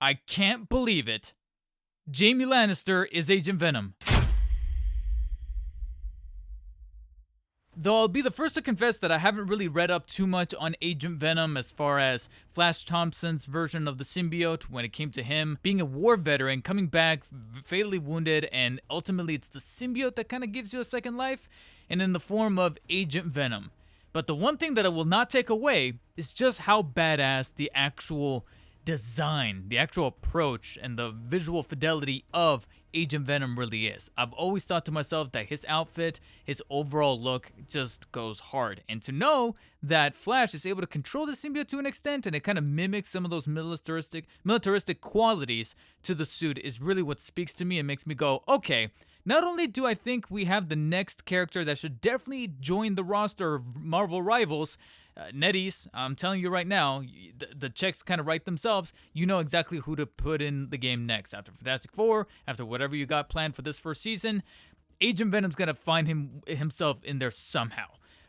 I can't believe it. Jaime Lannister is Agent Venom. Though I'll be the first to confess that I haven't really read up too much on Agent Venom as far as Flash Thompson's version of the symbiote when it came to him being a war veteran, coming back fatally wounded, and ultimately it's the symbiote that kind of gives you a second life, and in the form of Agent Venom. But the one thing that I will not take away is just how badass the actual design, the actual approach, and the visual fidelity of Agent Venom really is. I've always thought to myself that his outfit, his overall look just goes hard. And to know that Flash is able to control the symbiote to an extent and it kind of mimics some of those militaristic qualities to the suit is really what speaks to me and makes me go, okay, not only do I think we have the next character that should definitely join the roster of Marvel rivals, NetEase, I'm telling you right now, the checks kind of write themselves. You know exactly who to put in the game next. After Fantastic Four, after whatever you got planned for this first season, Agent Venom's going to find himself in there somehow.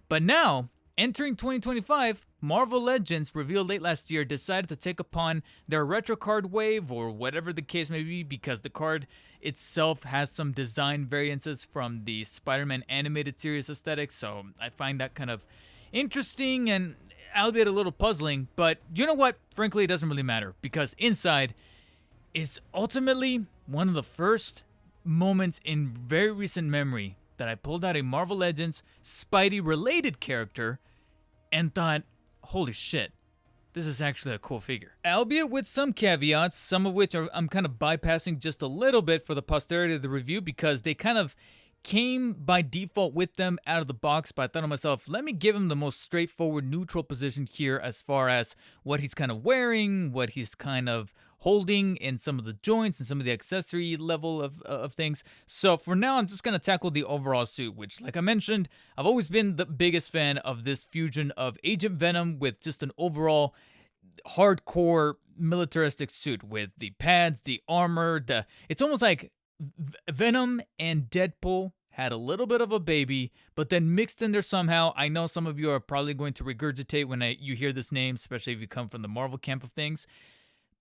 But now, entering 2025, Marvel Legends, revealed late last year, decided to take upon their retro card wave, or whatever the case may be, because the card itself has some design variances from the Spider-Man animated series aesthetic, so I find that kind of interesting and albeit a little puzzling, but you know what? Frankly, it doesn't really matter because inside is ultimately one of the first moments in very recent memory that I pulled out a Marvel Legends Spidey related character and thought, holy shit, this is actually a cool figure. Albeit with some caveats, some of which I'm kind of bypassing just a little bit for the posterity of the review because they kind of came by default with them out of the box, but I thought to myself, let me give him the most straightforward neutral position here as far as what he's kind of wearing, what he's kind of holding in some of the joints and some of the accessory level of things. So for now, I'm just going to tackle the overall suit, which, like I mentioned, I've always been the biggest fan of this fusion of Agent Venom with just an overall hardcore militaristic suit with the pads, the armor, it's almost like Venom and Deadpool had a little bit of a baby, but then mixed in there somehow. I know some of you are probably going to regurgitate when you hear this name, especially if you come from the Marvel camp of things.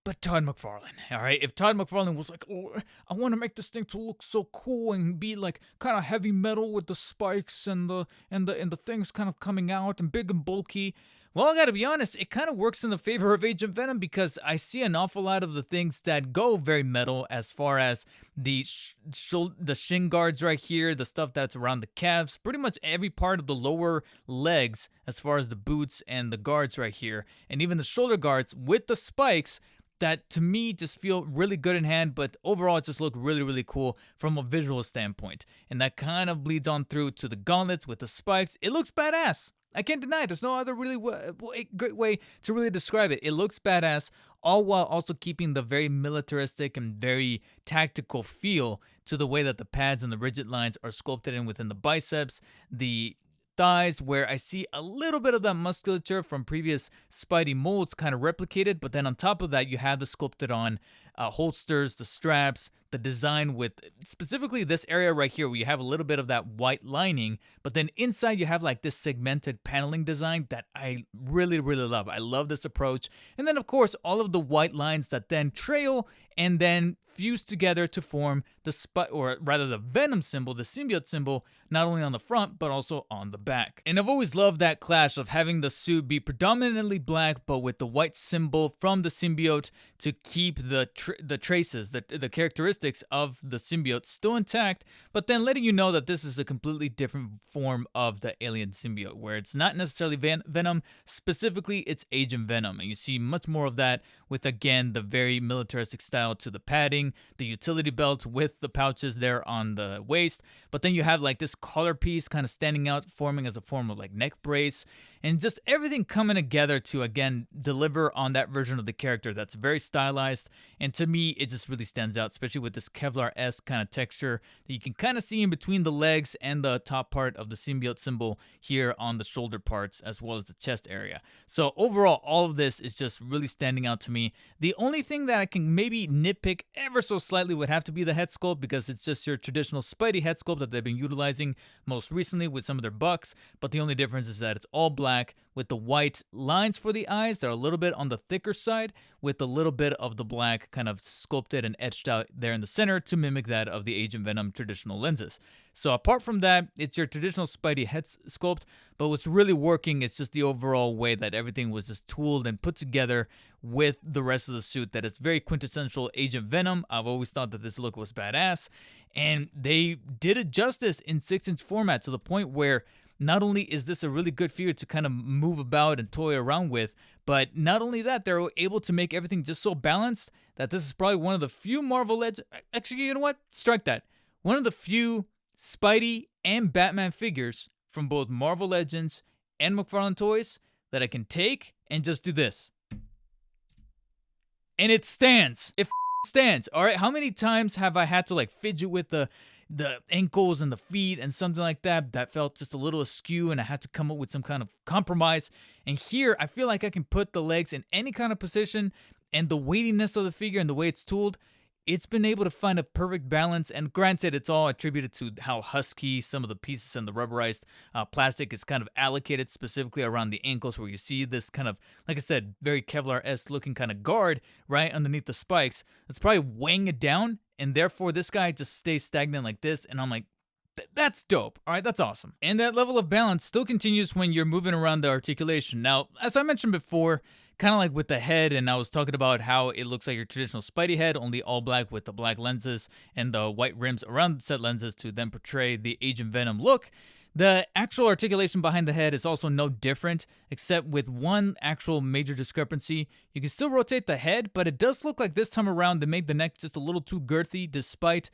But Todd McFarlane, all right? If Todd McFarlane was like, oh, I want to make this thing to look so cool and be like kind of heavy metal with the spikes and the things kind of coming out and big and bulky. Well, I gotta be honest, it kind of works in the favor of Agent Venom because I see an awful lot of the things that go very metal as far as the shin guards right here, the stuff that's around the calves, pretty much every part of the lower legs as far as the boots and the guards right here, and even the shoulder guards with the spikes that to me just feel really good in hand, but overall it just look really, really cool from a visual standpoint. And that kind of bleeds on through to the gauntlets with the spikes. It looks badass. I can't deny it. There's no other really great way to really describe it. It looks badass, all while also keeping the very militaristic and very tactical feel to the way that the pads and the rigid lines are sculpted in within the biceps, the thighs, where I see a little bit of that musculature from previous Spidey molds kind of replicated, but then on top of that, you have the sculpted on holsters, the straps, the design with specifically this area right here where you have a little bit of that white lining, but then inside you have like this segmented paneling design that I really, really love. I love this approach. And then of course, all of the white lines that then trail and then fuse together to form the Venom symbol, the symbiote symbol, not only on the front, but also on the back. And I've always loved that clash of having the suit be predominantly black, but with the white symbol from the symbiote to keep the traces, the characteristics of the symbiote still intact, but then letting you know that this is a completely different form of the alien symbiote, where it's not necessarily Venom, specifically it's Agent Venom. And you see much more of that with, again, the very militaristic style to the padding, the utility belt with the pouches there on the waist, but then you have like this collar piece kind of standing out, forming as a form of like neck brace, and just everything coming together to, again, deliver on that version of the character that's very stylized. And to me, it just really stands out, especially with this Kevlar-esque kind of texture that you can kind of see in between the legs and the top part of the symbiote symbol here on the shoulder parts, as well as the chest area. So overall, all of this is just really standing out to me. The only thing that I can maybe nitpick ever so slightly would have to be the head sculpt, because it's just your traditional Spidey head sculpt that they've been utilizing most recently with some of their bucks. But the only difference is that it's all black black with the white lines for the eyes that are a little bit on the thicker side, with a little bit of the black kind of sculpted and etched out there in the center to mimic that of the Agent Venom traditional lenses. So apart from that, it's your traditional Spidey head sculpt, but what's really working is just the overall way that everything was just tooled and put together with the rest of the suit that is very quintessential Agent Venom. I've always thought that this look was badass, and they did it justice in 6-inch format to the point where not only is this a really good figure to kind of move about and toy around with, but not only that, they're able to make everything just so balanced that this is probably one of the few Marvel Legends. Actually, you know what? Strike that. One of the few Spidey and Batman figures from both Marvel Legends and McFarlane Toys that I can take and just do this. And it stands. It stands. All right. How many times have I had to like fidget with the ankles and the feet and something like that felt just a little askew, and I had to come up with some kind of compromise? And here I feel like I can put the legs in any kind of position, and the weightiness of the figure and the way it's tooled, it's been able to find a perfect balance. And granted, it's all attributed to how husky some of the pieces and the rubberized plastic is kind of allocated specifically around the ankles, where you see this kind of, like I said, very Kevlar-esque looking kind of guard right underneath the spikes. It's probably weighing it down, and therefore this guy just stays stagnant like this. And I'm like, that's dope. All right, that's awesome. And that level of balance still continues when you're moving around the articulation. Now, as I mentioned before, kind of like with the head, and I was talking about how it looks like your traditional Spidey head, only all black with the black lenses and the white rims around the set lenses to then portray the Agent Venom look. The actual articulation behind the head is also no different, except with one actual major discrepancy. You can still rotate the head, but it does look like this time around they made the neck just a little too girthy, despite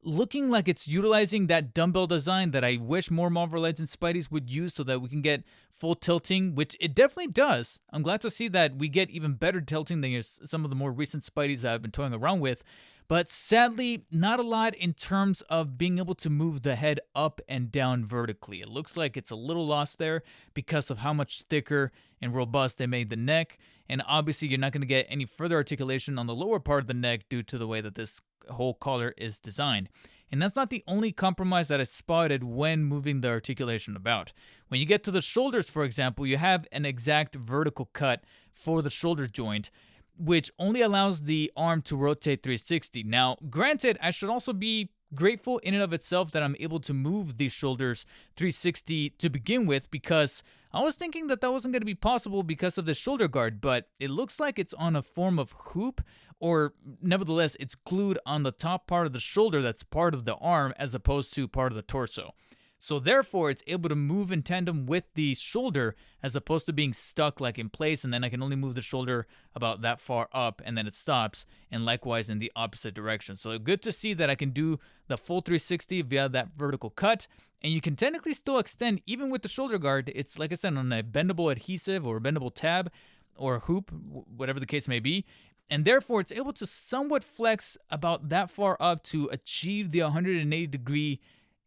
looking like it's utilizing that dumbbell design that I wish more Marvel Legends Spideys would use so that we can get full tilting, which it definitely does. I'm glad to see that we get even better tilting than some of the more recent Spideys that I've been toying around with. But sadly, not a lot in terms of being able to move the head up and down vertically. It looks like it's a little lost there because of how much thicker and robust they made the neck. And obviously, you're not going to get any further articulation on the lower part of the neck due to the way that this whole collar is designed. And that's not the only compromise that I spotted when moving the articulation about. When you get to the shoulders, for example, you have an exact vertical cut for the shoulder joint, which only allows the arm to rotate 360. Now, granted, I should also be grateful in and of itself that I'm able to move these shoulders 360 to begin with, because I was thinking that wasn't going to be possible because of the shoulder guard, but it looks like it's on a form of hoop, or nevertheless, it's glued on the top part of the shoulder that's part of the arm as opposed to part of the torso. So therefore, it's able to move in tandem with the shoulder as opposed to being stuck like in place, and then I can only move the shoulder about that far up and then it stops, and likewise in the opposite direction. So good to see that I can do the full 360 via that vertical cut, and you can technically still extend even with the shoulder guard. It's, like I said, on a bendable adhesive or a bendable tab or hoop, whatever the case may be. And therefore, it's able to somewhat flex about that far up to achieve the 180-degree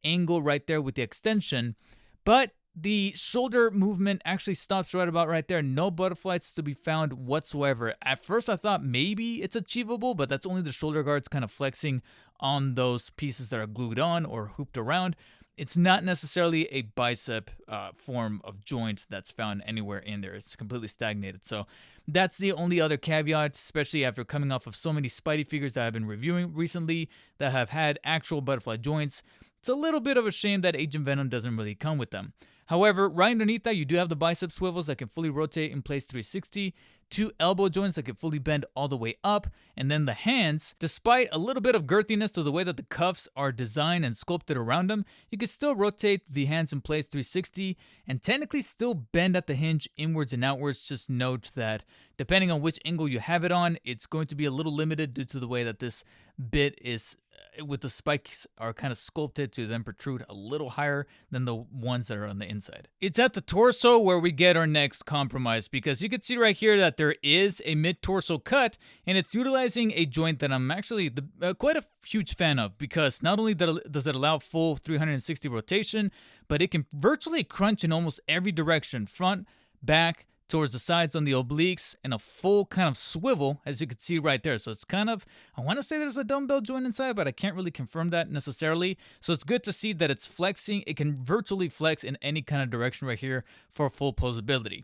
angle right there with the extension. But the shoulder movement actually stops right about right there. No butterflies to be found whatsoever. At first, I thought maybe it's achievable, but that's only the shoulder guards kind of flexing on those pieces that are glued on or hooped around. It's not necessarily a bicep form of joint that's found anywhere in there. It's completely stagnated. So that's the only other caveat, especially after coming off of so many Spidey figures that I've been reviewing recently that have had actual butterfly joints. It's a little bit of a shame that Agent Venom doesn't really come with them. However, right underneath that, you do have the bicep swivels that can fully rotate in place 360, 2 elbow joints that can fully bend all the way up, and then the hands, despite a little bit of girthiness to the way that the cuffs are designed and sculpted around them, you can still rotate the hands in place 360 and technically still bend at the hinge inwards and outwards. Just note that depending on which angle you have it on, it's going to be a little limited due to the way that this bit is, with the spikes are kind of sculpted to then protrude a little higher than the ones that are on the inside. It's at the torso where we get our next compromise, because you can see right here that there is a mid-torso cut, and it's utilizing a joint that I'm actually quite a huge fan of, because not only does it allow full 360 rotation, but it can virtually crunch in almost every direction, front, back, towards the sides on the obliques, and a full kind of swivel, as you can see right there. So it's kind of, I want to say there's a dumbbell joint inside, but I can't really confirm that necessarily. So it's good to see that it's flexing. It can virtually flex in any kind of direction right here for full posability.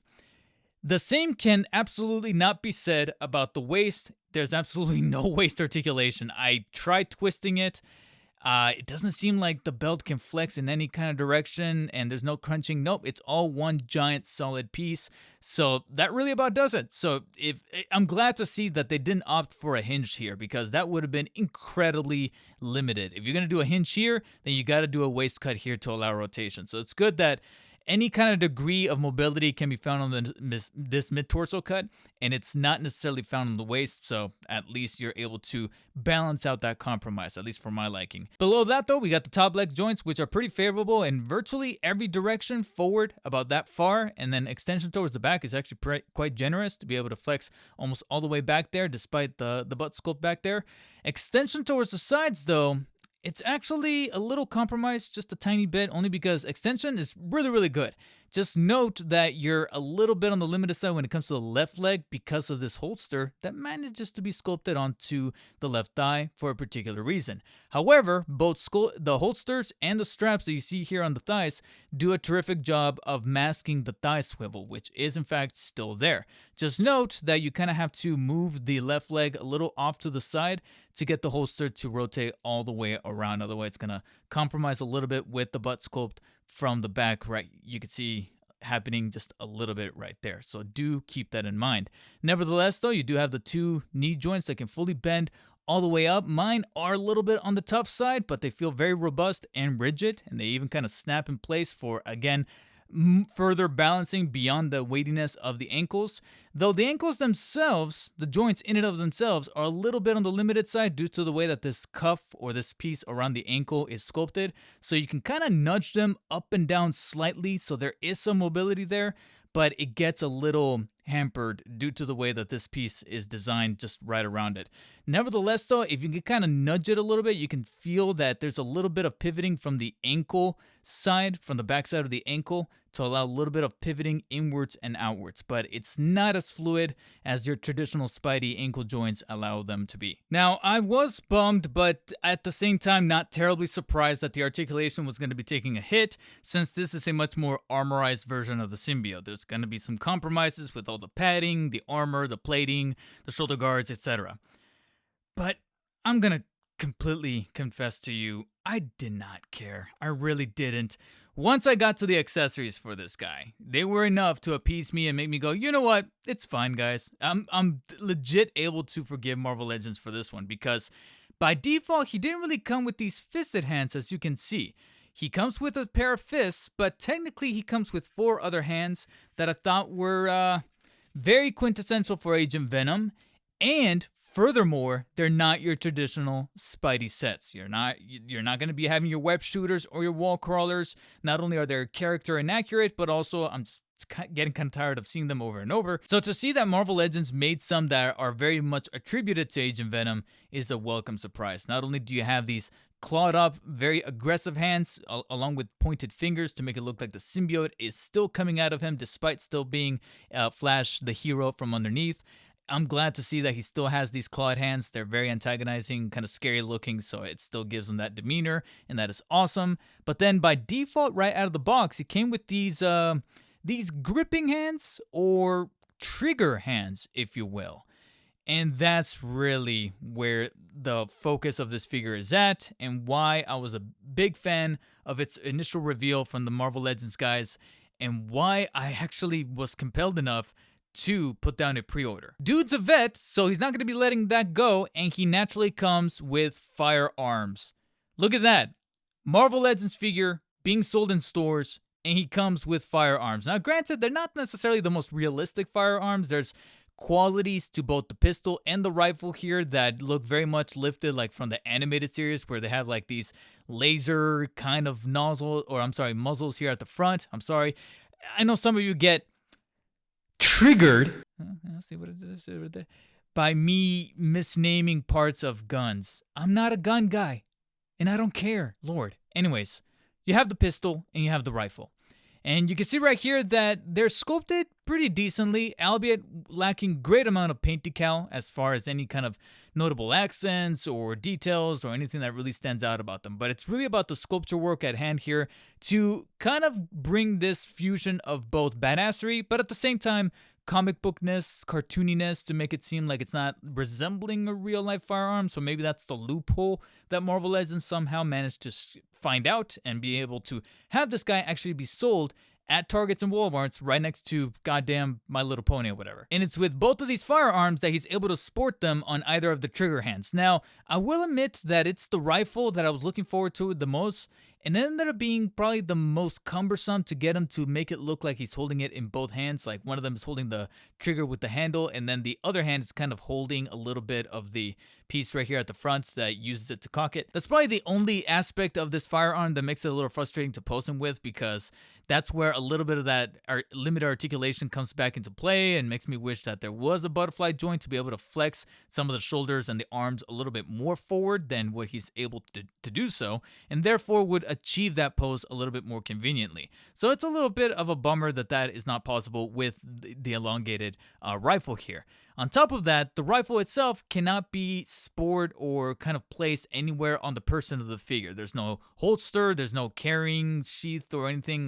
The same can absolutely not be said about the waist. There's absolutely no waist articulation. I tried twisting it. It doesn't seem like the belt can flex in any kind of direction, and there's no crunching. Nope, it's all one giant solid piece. So that really about does it. So I'm glad to see that they didn't opt for a hinge here, because that would have been incredibly limited. If you're going to do a hinge here, then you got to do a waist cut here to allow rotation. So it's good that any kind of degree of mobility can be found on this mid-torso cut, and it's not necessarily found on the waist, so at least you're able to balance out that compromise, at least for my liking. Below that, though, we got the top leg joints, which are pretty favorable in virtually every direction forward, about that far, and then extension towards the back is actually quite generous to be able to flex almost all the way back there, despite the butt sculpt back there. Extension towards the sides, though, it's actually a little compromised, just a tiny bit, only because extension is really, really good. Just note that you're a little bit on the limited side when it comes to the left leg because of this holster that manages to be sculpted onto the left thigh for a particular reason. However, both the holsters and the straps that you see here on the thighs do a terrific job of masking the thigh swivel, which is in fact still there. Just note that you kind of have to move the left leg a little off to the side to get the holster to rotate all the way around. Otherwise, it's going to compromise a little bit with the butt sculpt from the back, right? You can see happening just a little bit right there. So do keep that in mind. Nevertheless, though, you do have the two knee joints that can fully bend all the way up. Mine are a little bit on the tough side, but they feel very robust and rigid, and they even kind of snap in place for, again, further balancing beyond the weightiness of the ankles. Though the ankles themselves, the joints in and of themselves, are a little bit on the limited side due to the way that this cuff or this piece around the ankle is sculpted. So you can kind of nudge them up and down slightly, so there is some mobility there, but it gets a little hampered due to the way that this piece is designed just right around it. Nevertheless, though, if you can kind of nudge it a little bit, you can feel that there's a little bit of pivoting from the ankle side, from the back side of the ankle, to allow a little bit of pivoting inwards and outwards, but it's not as fluid as your traditional Spidey ankle joints allow them to be. Now, I was bummed, but at the same time, not terribly surprised that the articulation was going to be taking a hit, since this is a much more armorized version of the symbiote. There's going to be some compromises with all the padding, the armor, the plating, the shoulder guards, etc. But I'm going to completely confess to you, I did not care. I really didn't. Once I got to the accessories for this guy, they were enough to appease me and make me go, you know what? It's fine, guys. I'm legit able to forgive Marvel Legends for this one, because by default, he didn't really come with these fisted hands, as you can see. He comes with a pair of fists, but technically he comes with 4 other hands that I thought were very quintessential for Agent Venom. And furthermore, they're not your traditional Spidey sets. You're not going to be having your web shooters or your wall crawlers. Not only are they character inaccurate, but also I'm just getting kind of tired of seeing them over and over. So to see that Marvel Legends made some that are very much attributed to Agent Venom is a welcome surprise. Not only do you have these clawed up, very aggressive hands, along with pointed fingers to make it look like the symbiote is still coming out of him, despite still being Flash, the hero, from underneath. I'm glad to see that he still has these clawed hands. They're very antagonizing, kind of scary looking, so it still gives him that demeanor, and that is awesome. But then by default, right out of the box, he came with these gripping hands, or trigger hands, if you will. And that's really where the focus of this figure is at, and why I was a big fan of its initial reveal from the Marvel Legends guys, and why I actually was compelled enough to put down a pre-order. Dude's a vet, so he's not going to be letting that go, and he naturally comes with firearms. Look at that. Marvel Legends figure being sold in stores, and he comes with firearms. Now, granted, they're not necessarily the most realistic firearms. There's qualities to both the pistol and the rifle here that look very much lifted like from the animated series, where they have like these laser kind of muzzles here at the front. I'm sorry. I know some of you get triggered by me misnaming parts of guns. I'm not a gun guy, and I don't care, Lord. Anyways, you have the pistol and you have the rifle. And you can see right here that they're sculpted pretty decently, albeit lacking great amount of paint decal as far as any kind of notable accents or details or anything that really stands out about them. But it's really about the sculpture work at hand here to kind of bring this fusion of both badassery, but at the same time, comic bookness, cartooniness to make it seem like it's not resembling a real life firearm. So maybe that's the loophole that Marvel Legends somehow managed to find out and be able to have this guy actually be sold at Targets and Walmarts right next to goddamn My Little Pony or whatever. And it's with both of these firearms that he's able to sport them on either of the trigger hands. Now, I will admit that it's the rifle that I was looking forward to the most, and it ended up being probably the most cumbersome to get him to make it look like he's holding it in both hands. Like one of them is holding the trigger with the handle, and then the other hand is kind of holding a little bit of the piece right here at the front that uses it to cock it. That's probably the only aspect of this firearm that makes it a little frustrating to pose him with, because that's where a little bit of that limited articulation comes back into play and makes me wish that there was a butterfly joint to be able to flex some of the shoulders and the arms a little bit more forward than what he's able to do so, and therefore would achieve that pose a little bit more conveniently. So it's a little bit of a bummer that that is not possible with the elongated rifle here. On top of that, the rifle itself cannot be spored or kind of placed anywhere on the person of the figure. There's no holster, there's no carrying sheath or anything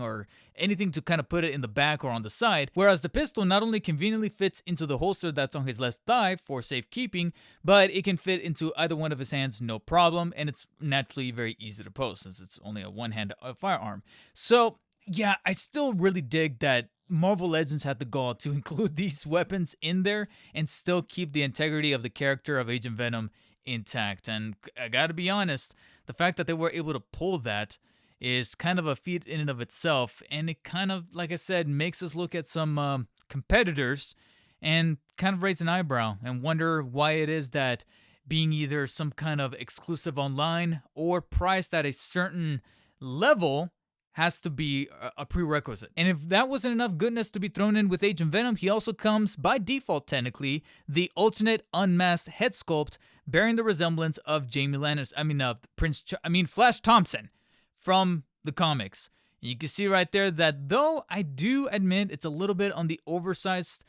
to kind of put it in the back or on the side. Whereas the pistol not only conveniently fits into the holster that's on his left thigh for safekeeping, but it can fit into either one of his hands no problem, and it's naturally very easy to pose since it's only a one-hand firearm. So yeah, I still really dig that Marvel Legends had the gall to include these weapons in there and still keep the integrity of the character of Agent Venom intact. And I gotta be honest, the fact that they were able to pull that is kind of a feat in and of itself, and it kind of, like I said, makes us look at some competitors and kind of raise an eyebrow and wonder why it is that being either some kind of exclusive online or priced at a certain level has to be a prerequisite. And if that wasn't enough goodness to be thrown in with Agent Venom, he also comes, by default technically, the alternate unmasked head sculpt bearing the resemblance of Flash Thompson from the comics. You can see right there that though I do admit it's a little bit on the oversized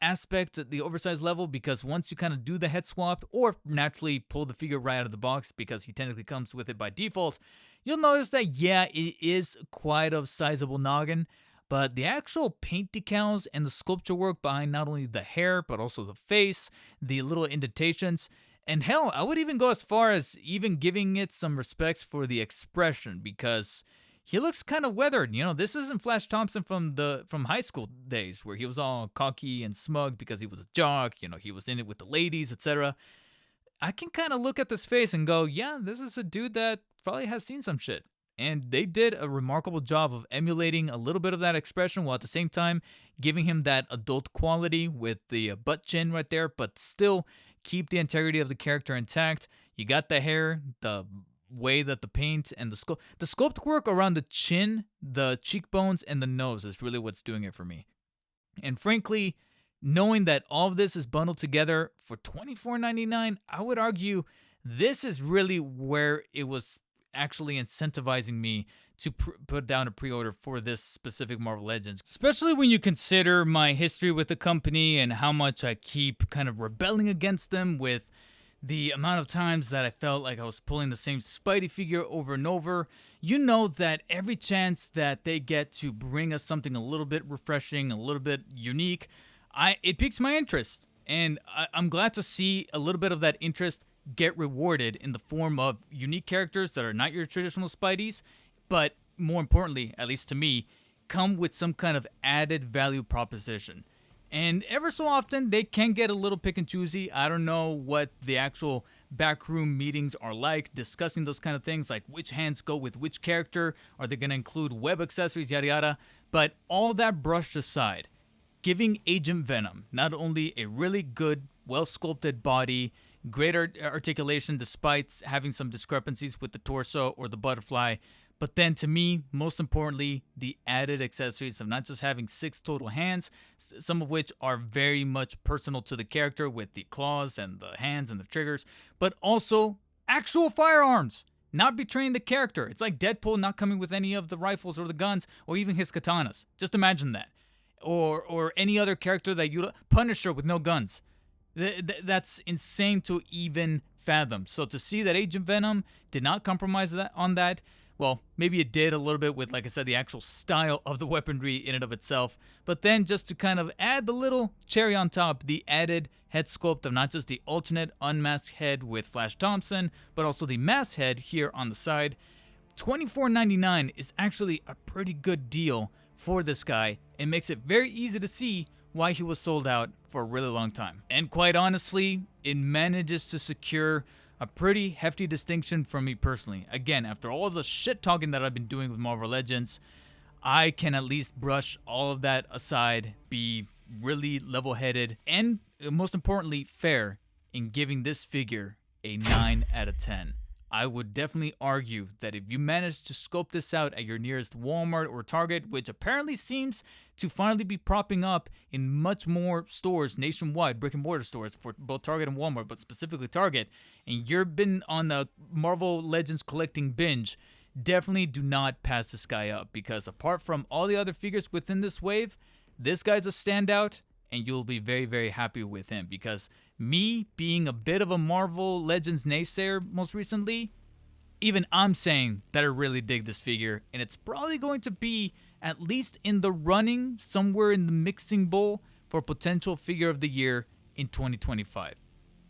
aspect, the oversized level, because once you kind of do the head swap or naturally pull the figure right out of the box because he technically comes with it by default, you'll notice that, yeah, it is quite a sizable noggin, but the actual paint decals and the sculpture work behind not only the hair, but also the face, the little indentations, and hell, I would even go as far as even giving it some respects for the expression, because he looks kind of weathered. You know, this isn't Flash Thompson from high school days where he was all cocky and smug because he was a jock, you know, he was in it with the ladies, etc. I can kind of look at this face and go, yeah, this is a dude that probably has seen some shit. And they did a remarkable job of emulating a little bit of that expression while at the same time giving him that adult quality with the butt chin right there, but still keep the integrity of the character intact. You got the hair, the way that the paint and the sculpt work around the chin, the cheekbones, and the nose is really what's doing it for me. And frankly, knowing that all of this is bundled together for $24.99, I would argue this is really where it was actually incentivizing me to put down a pre-order for this specific Marvel Legends, especially when you consider my history with the company and how much I keep kind of rebelling against them with the amount of times that I felt like I was pulling the same Spidey figure over and over. You know that every chance that they get to bring us something a little bit refreshing, a little bit unique, it piques my interest. And I'm glad to see a little bit of that interest get rewarded in the form of unique characters that are not your traditional Spideys, but more importantly, at least to me, come with some kind of added value proposition. And ever so often, they can get a little pick and choosy. I don't know what the actual backroom meetings are like, discussing those kind of things, like which hands go with which character, are they going to include web accessories, yada yada. But all that brushed aside, giving Agent Venom not only a really good, well-sculpted body, great articulation despite having some discrepancies with the torso or the butterfly, but then to me, most importantly, the added accessories of not just having 6 total hands, some of which are very much personal to the character with the claws and the hands and the triggers, but also actual firearms. not betraying the character. It's like Deadpool not coming with any of the rifles or the guns or even his katanas. Just imagine that. Or any other character that you... Punisher with no guns. That's insane to even fathom. So to see that Agent Venom did not compromise on that, well, maybe it did a little bit with, like I said, the actual style of the weaponry in and of itself. But then just to kind of add the little cherry on top, the added head sculpt of not just the alternate unmasked head with Flash Thompson, but also the masked head here on the side. $24.99 is actually a pretty good deal for this guy. It makes it very easy to see why he was sold out for a really long time. And quite honestly, it manages to secure a pretty hefty distinction for me personally. Again, after all the shit talking that I've been doing with Marvel Legends, I can at least brush all of that aside, be really level-headed, and most importantly, fair in giving this figure a 9 out of 10. I would definitely argue that if you manage to scope this out at your nearest Walmart or Target, which apparently seems to finally be propping up in much more stores nationwide, brick and mortar stores for both Target and Walmart, but specifically Target, and you've been on the Marvel Legends collecting binge, definitely do not pass this guy up, because apart from all the other figures within this wave, this guy's a standout, and you'll be very, very happy with him. Because me being a bit of a Marvel Legends naysayer most recently, even I'm saying that I really dig this figure, and it's probably going to be at least in the running, somewhere in the mixing bowl for potential figure of the year in 2025.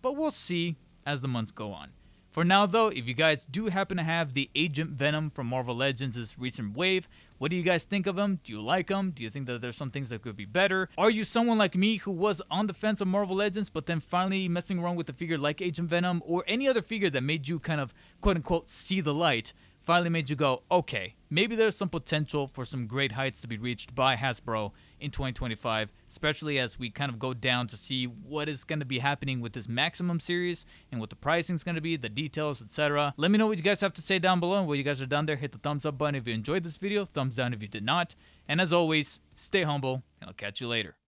But we'll see as the months go on. For now though, if you guys do happen to have the Agent Venom from Marvel Legends' recent wave, what do you guys think of him? Do you like him? Do you think that there's some things that could be better? Are you someone like me who was on the fence of Marvel Legends, but then finally messing around with a figure like Agent Venom, or any other figure that made you kind of quote unquote see the light, finally made you go, okay, maybe there's some potential for some great heights to be reached by Hasbro in 2025, especially as we kind of go down to see what is going to be happening with this Maximum series and what the pricing is going to be, the details, etc. Let me know what you guys have to say down below, and while you guys are down there, hit the thumbs up button if you enjoyed this video, thumbs down if you did not, and as always, stay humble, and I'll catch you later.